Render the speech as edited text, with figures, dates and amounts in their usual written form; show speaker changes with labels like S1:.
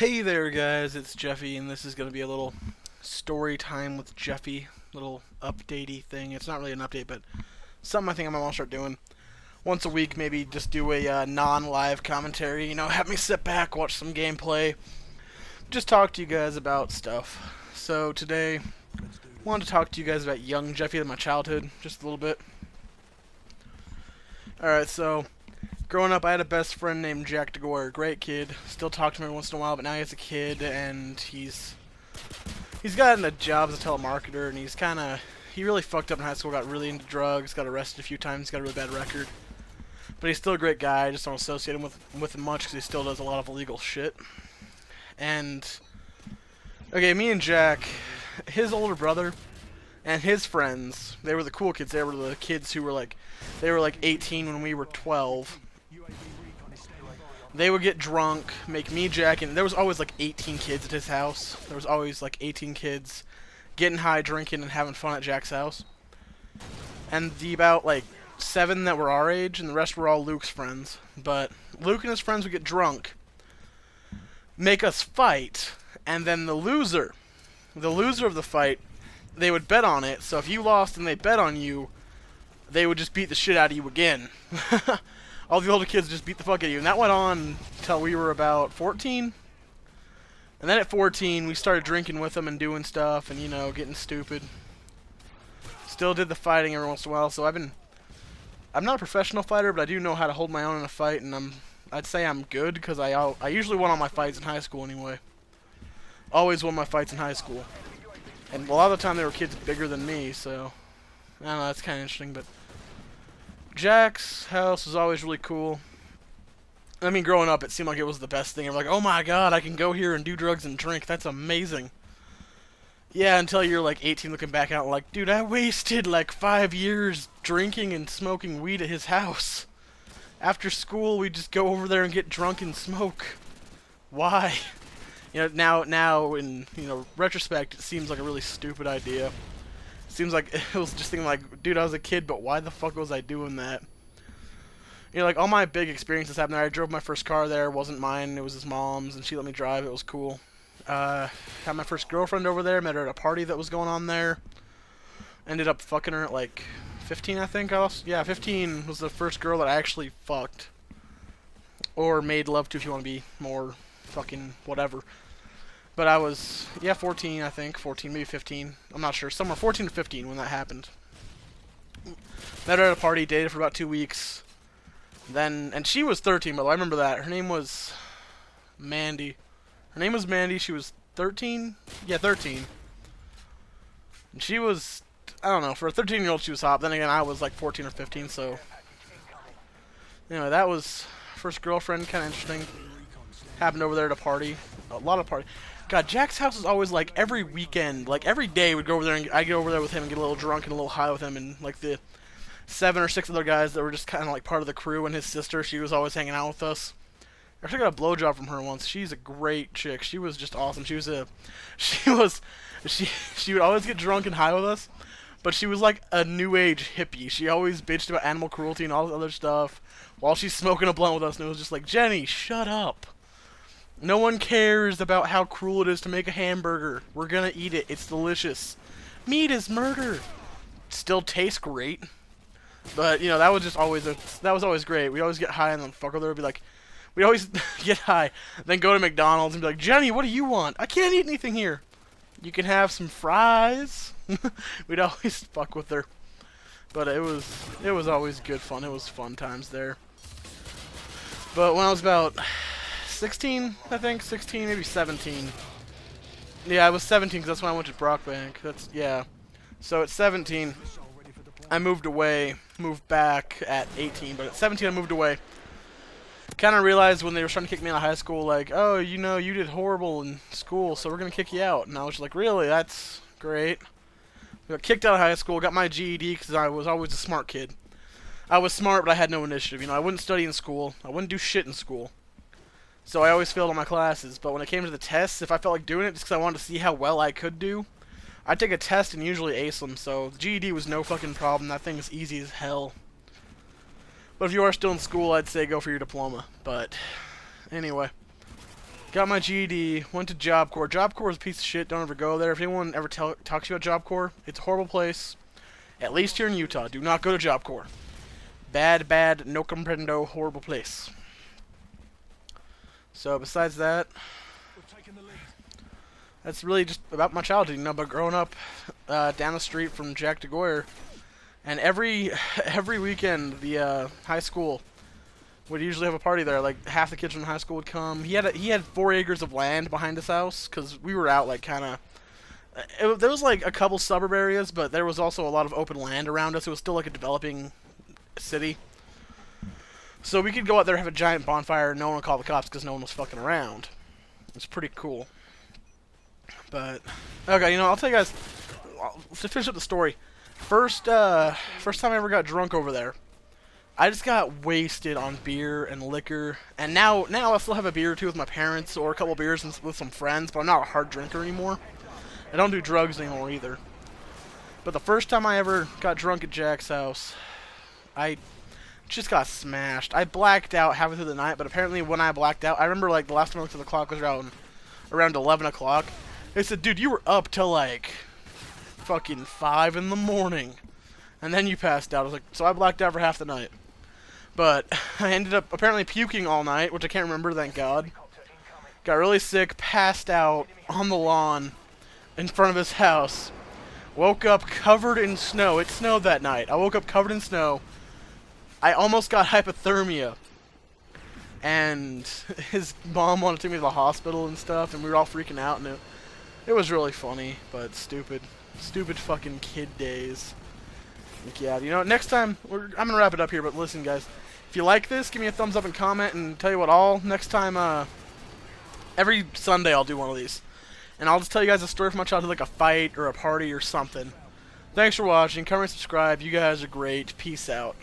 S1: Hey there guys, it's Jeffy, and this is going to be a little story time with Jeffy, little updatey thing. It's not really an update, but something I think I'm going to start doing. Once a week, maybe just do a non-live commentary, have me sit back, watch some gameplay, just talk to you guys about stuff. So today, I wanted to talk to you guys about young Jeffy in my childhood, just a little bit. Alright, so growing up, I had a best friend named Jack DeGore, great kid. Still talk to him every once in a while, but now he has a kid, and he's gotten a job as a telemarketer, and he really fucked up in high school, got really into drugs, got arrested a few times, got a really bad record. But he's still a great guy. I just don't associate him with him much because he still does a lot of illegal shit. And okay, me and Jack, his older brother, and his friends, they were the cool kids. They were the kids who were like 18 when we were 12. They would get drunk, make me, Jack, and there was always like 18 kids at his house. There was always like 18 kids getting high, drinking, and having fun at Jack's house. And the about like 7 that were our age, and the rest were all Luke's friends. But Luke and his friends would get drunk, make us fight, and then the loser of the fight, they would bet on it. So if you lost and they bet on you, they would just beat the shit out of you again. All the older kids just beat the fuck out of you. And that went on until we were about 14. And then at 14, we started drinking with them and doing stuff and, getting stupid. Still did the fighting every once in a while. So I'm not a professional fighter, but I do know how to hold my own in a fight. And I'd say I'm good because I usually won all my fights in high school anyway. Always won my fights in high school. And a lot of the time they were kids bigger than me, so I don't know, that's kind of interesting. But Jack's house was always really cool. I mean, growing up, it seemed like it was the best thing. I'm like, oh my god, I can go here and do drugs and drink. That's amazing. Yeah, until you're like 18 looking back out like, dude, I wasted like 5 years drinking and smoking weed at his house. After school, we just go over there and get drunk and smoke. Why? Now in retrospect, it seems like a really stupid idea. It seems like it was just thinking like, dude, I was a kid, but why the fuck was I doing that? Like all my big experiences happened there. I drove my first car there. It wasn't mine. It was his mom's, and she let me drive. It was cool. Had my first girlfriend over there. Met her at a party that was going on there. Ended up fucking her at like 15, I think. Yeah, 15 was the first girl that I actually fucked. Or made love to, if you want to be more fucking whatever. But I was, 14, I think. 14, maybe 15. I'm not sure. Somewhere 14 or 15 when that happened. Met her at a party, dated for about 2 weeks. And she was 13, but I remember that. Her name was Mandy. She was 13? Yeah, 13. And she was, I don't know, for a 13-year-old she was hot. Then again, I was like 14 or 15, so. Anyway, that was first girlfriend, kind of interesting. Happened over there at a party. A lot of party. God, Jack's house is always like every weekend, like every day we'd go over there and I'd get over there with him and get a little drunk and a little high with him, and like the 7 or 6 other guys that were just kind of like part of the crew, and his sister, she was always hanging out with us. I actually got a blowjob from her once. She's a great chick. She was just awesome. She would always get drunk and high with us, but she was like a new age hippie. She always bitched about animal cruelty and all this other stuff while she's smoking a blunt with us, and it was just like, Jenny, shut up. No one cares about how cruel it is to make a hamburger. We're gonna eat it. It's delicious. Meat is murder. Still tastes great. But, that was just always that was always great. We always get high and then fuck with her. We'd be like, we'd always get high, then go to McDonald's and be like, Jenny, what do you want? I can't eat anything here. You can have some fries. We'd always fuck with her. But it was always good fun. It was fun times there. But when I was about 16, I think, 16, maybe 17. Yeah, I was 17 because that's when I went to Brockbank. So at 17, I moved back at 18, but at 17 I moved away. Kind of realized when they were trying to kick me out of high school, like, oh, you did horrible in school, so we're going to kick you out. And I was like, really? That's great. I got kicked out of high school, got my GED because I was always a smart kid. I was smart, but I had no initiative. I wouldn't study in school. I wouldn't do shit in school. So I always failed all my classes. But when it came to the tests, if I felt like doing it just because I wanted to see how well I could do, I'd take a test and usually ace them. So the GED was no fucking problem. That thing is easy as hell. But if you are still in school, I'd say go for your diploma. But anyway, Got my GED, went to Job Corps. Job Corps is a piece of shit, don't ever go there. If anyone ever talks to you about Job Corps, it's a horrible place. At least here in Utah, do not go to Job Corps. Bad, bad, no comprendo, horrible place. So besides that, that's really just about my childhood, you know, but growing up down the street from Jack DeGoyer, and every weekend the high school would usually have a party there. Like half the kids from the high school would come. He had 4 acres of land behind his house because we were out like kind of. There was like a couple suburb areas, but there was also a lot of open land around us. It was still like a developing city, so we could go out there and have a giant bonfire. And no one would call the cops because no one was fucking around. It's pretty cool. But okay, you know, I'll tell you guys to finish up the story. First time I ever got drunk over there, I just got wasted on beer and liquor, and now I still have a beer or two with my parents, or a couple beers with some friends, but I'm not a hard drinker anymore. I don't do drugs anymore either. But the first time I ever got drunk at Jack's house, I just got smashed. I blacked out halfway through the night, but apparently when I blacked out, I remember like the last time I looked at the clock was around 11 o'clock. They said, dude, you were up till like fucking 5 in the morning, and then you passed out. I was like, so I blacked out for half the night. But I ended up apparently puking all night, which I can't remember, thank God. Got really sick, passed out on the lawn in front of his house. Woke up covered in snow. It snowed that night. I woke up covered in snow. I almost got hypothermia. And his mom wanted to take me to the hospital and stuff, and we were all freaking out, and it was really funny, but stupid. Stupid fucking kid days. Like, yeah, you know, next time, I'm going to wrap it up here, but listen, guys. If you like this, give me a thumbs up and comment, and tell you what, next time, every Sunday I'll do one of these. And I'll just tell you guys a story from my childhood, like a fight or a party or something. Thanks for watching. Comment and subscribe. You guys are great. Peace out.